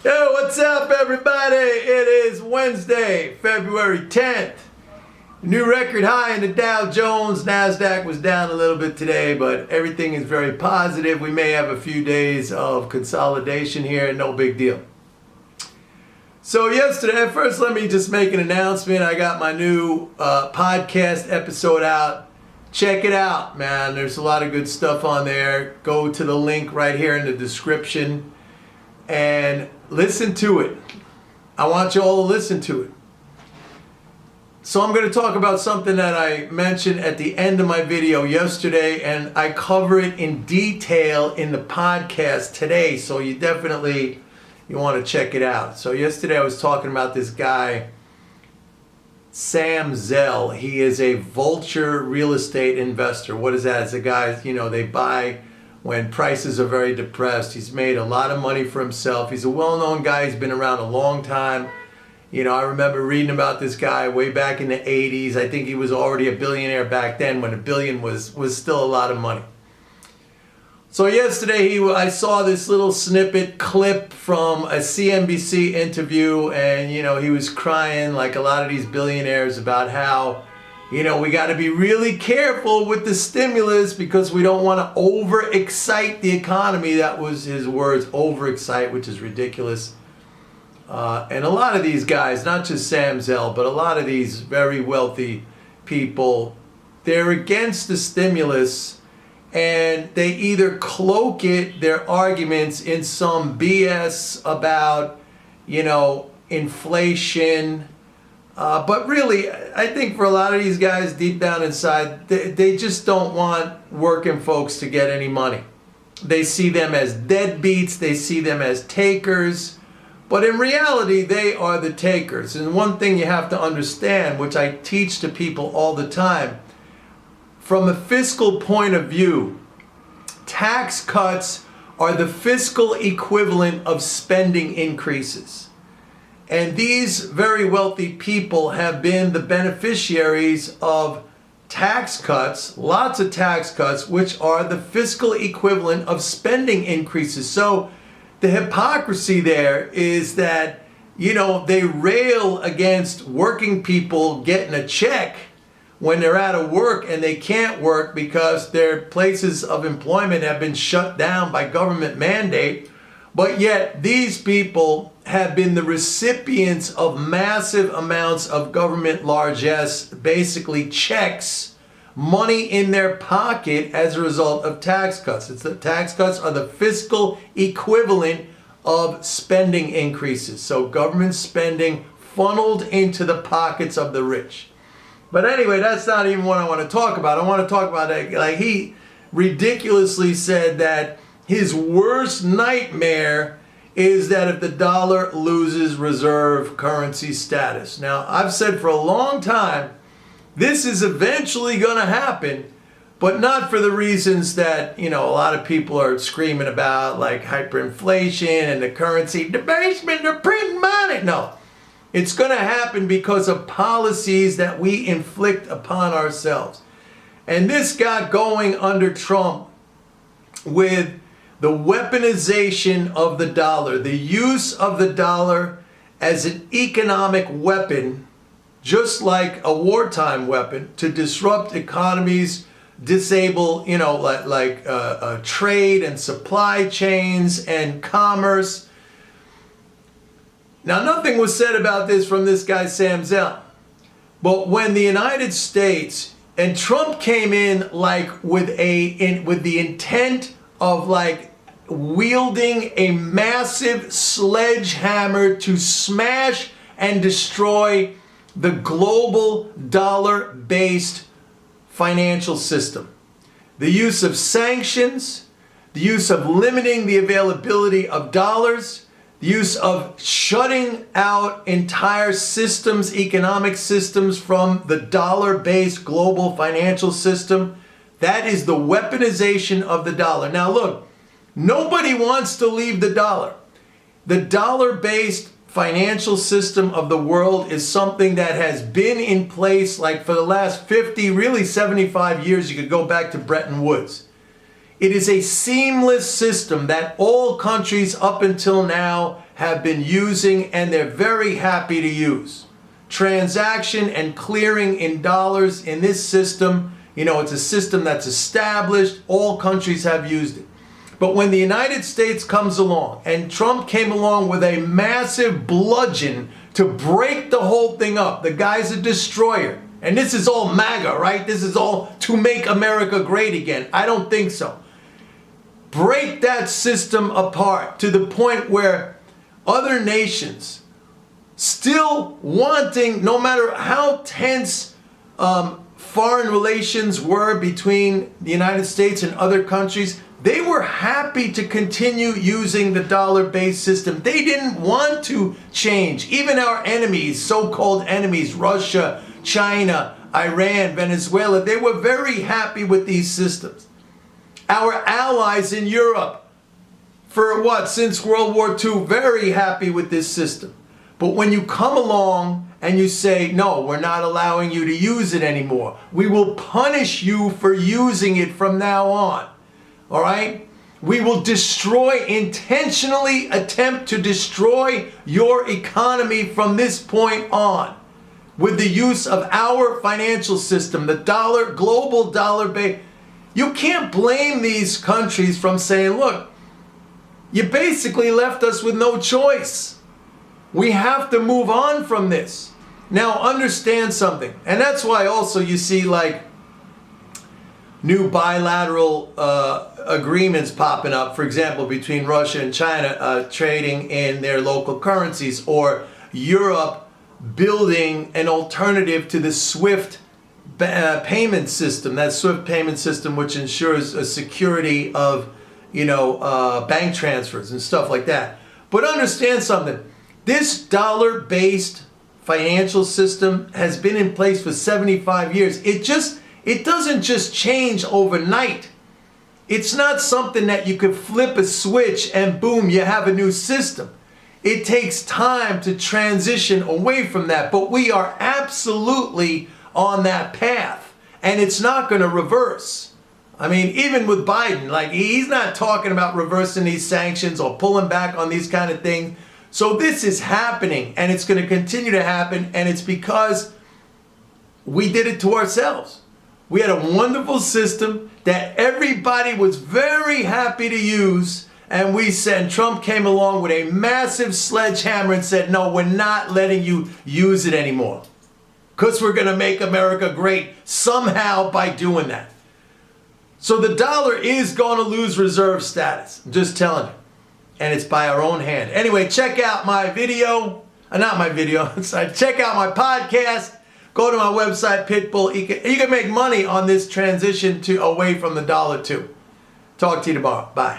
Yo, what's up, everybody? It is Wednesday, February 10th. New record high in the Dow Jones. NASDAQ was down a little bit today, but everything is very positive. We may have a few days of consolidation here, no big deal. So yesterday, first let me just make an announcement. I got my new podcast episode out. Check it out, man. There's a lot of good stuff on there. Go to the link right here in the description and listen to it. I want you all to listen to it. So I'm going to talk about something that I mentioned at the end of my video yesterday, and I cover it in detail in the podcast today, so you want to check it out. So yesterday I was talking about this guy, Sam Zell. He is a vulture real estate investor. What is that? It's a guy, they buy when prices are very depressed. He's made a lot of money for himself. He's a well-known guy. He's been around a long time. I remember reading about this guy way back in the 80s. I think he was already a billionaire back then when a billion was still a lot of money. So yesterday I saw this little snippet clip from a CNBC interview, and he was crying like a lot of these billionaires about how we got to be really careful with the stimulus because we don't want to overexcite the economy. That was his words, overexcite, which is ridiculous. And a lot of these guys, not just Sam Zell, but a lot of these very wealthy people, they're against the stimulus, and they either cloak their arguments in some BS about, inflation. But really, I think for a lot of these guys deep down inside, they just don't want working folks to get any money. They see them as deadbeats. They see them as takers. But in reality, they are the takers. And one thing you have to understand, which I teach to people all the time, from a fiscal point of view, tax cuts are the fiscal equivalent of spending increases. And these very wealthy people have been the beneficiaries of tax cuts, lots of tax cuts, which are the fiscal equivalent of spending increases. So the hypocrisy there is that, they rail against working people getting a check when they're out of work and they can't work because their places of employment have been shut down by government mandate. But yet these people have been the recipients of massive amounts of government largesse, basically checks, money in their pocket as a result of tax cuts. The tax cuts are the fiscal equivalent of spending increases. So government spending funneled into the pockets of the rich. But anyway, that's not even what I want to talk about. I want to talk about, like, he ridiculously said that his worst nightmare is that if the dollar loses reserve currency status. Now, I've said for a long time, this is eventually going to happen, but not for the reasons that, a lot of people are screaming about, like hyperinflation and the currency debasement, they're printing money. No, it's going to happen because of policies that we inflict upon ourselves. And this got going under Trump with the weaponization of the dollar, the use of the dollar as an economic weapon, just like a wartime weapon, to disrupt economies, disable, trade and supply chains and commerce. Now, nothing was said about this from this guy, Sam Zell. But when the United States, and Trump came in with the intent of wielding a massive sledgehammer to smash and destroy the global dollar-based financial system. The use of sanctions, the use of limiting the availability of dollars, the use of shutting out entire systems, economic systems from the dollar-based global financial system. That is the weaponization of the dollar. Now look, nobody wants to leave the dollar. The dollar-based financial system of the world is something that has been in place for the last 50, really 75 years. You could go back to Bretton Woods. It is a seamless system that all countries up until now have been using, and they're very happy to use. Transaction and clearing in dollars in this system, it's a system that's established. All countries have used it. But when the United States comes along, and Trump came along with a massive bludgeon to break the whole thing up, the guy's a destroyer. And this is all MAGA, right? This is all to make America great again. I don't think so. Break that system apart to the point where other nations still wanting, no matter how tense foreign relations were between the United States and other countries, they were happy to continue using the dollar-based system. They didn't want to change. Even our enemies, so-called enemies, Russia, China, Iran, Venezuela, they were very happy with these systems. Our allies in Europe, since World War II, very happy with this system. But when you come along and you say, no, we're not allowing you to use it anymore, we will punish you for using it from now on. All right? We will intentionally attempt to destroy your economy from this point on with the use of our financial system, the global dollar base. You can't blame these countries from saying, look, you basically left us with no choice. We have to move on from this. Now understand something. And that's why also you see new bilateral agreements popping up, for example, between Russia and China trading in their local currencies, or Europe building an alternative to the SWIFT payment system, that SWIFT payment system which ensures a security of, bank transfers and stuff like that. But understand something. This dollar-based financial system has been in place for 75 years. It doesn't just change overnight. It's not something that you could flip a switch and boom, you have a new system. It takes time to transition away from that, but we are absolutely on that path, and it's not going to reverse. I mean, even with Biden, he's not talking about reversing these sanctions or pulling back on these kind of things. So this is happening, and it's going to continue to happen, and it's because we did it to ourselves. We had a wonderful system that everybody was very happy to use, and Trump came along with a massive sledgehammer and said, no, we're not letting you use it anymore, because we're going to make America great somehow by doing that. So the dollar is going to lose reserve status. I'm just telling you. And it's by our own hand. Anyway, check out my video. Check out my podcast. Go to my website, Pitbull. You can make money on this transition away from the dollar too. Talk to you tomorrow. Bye.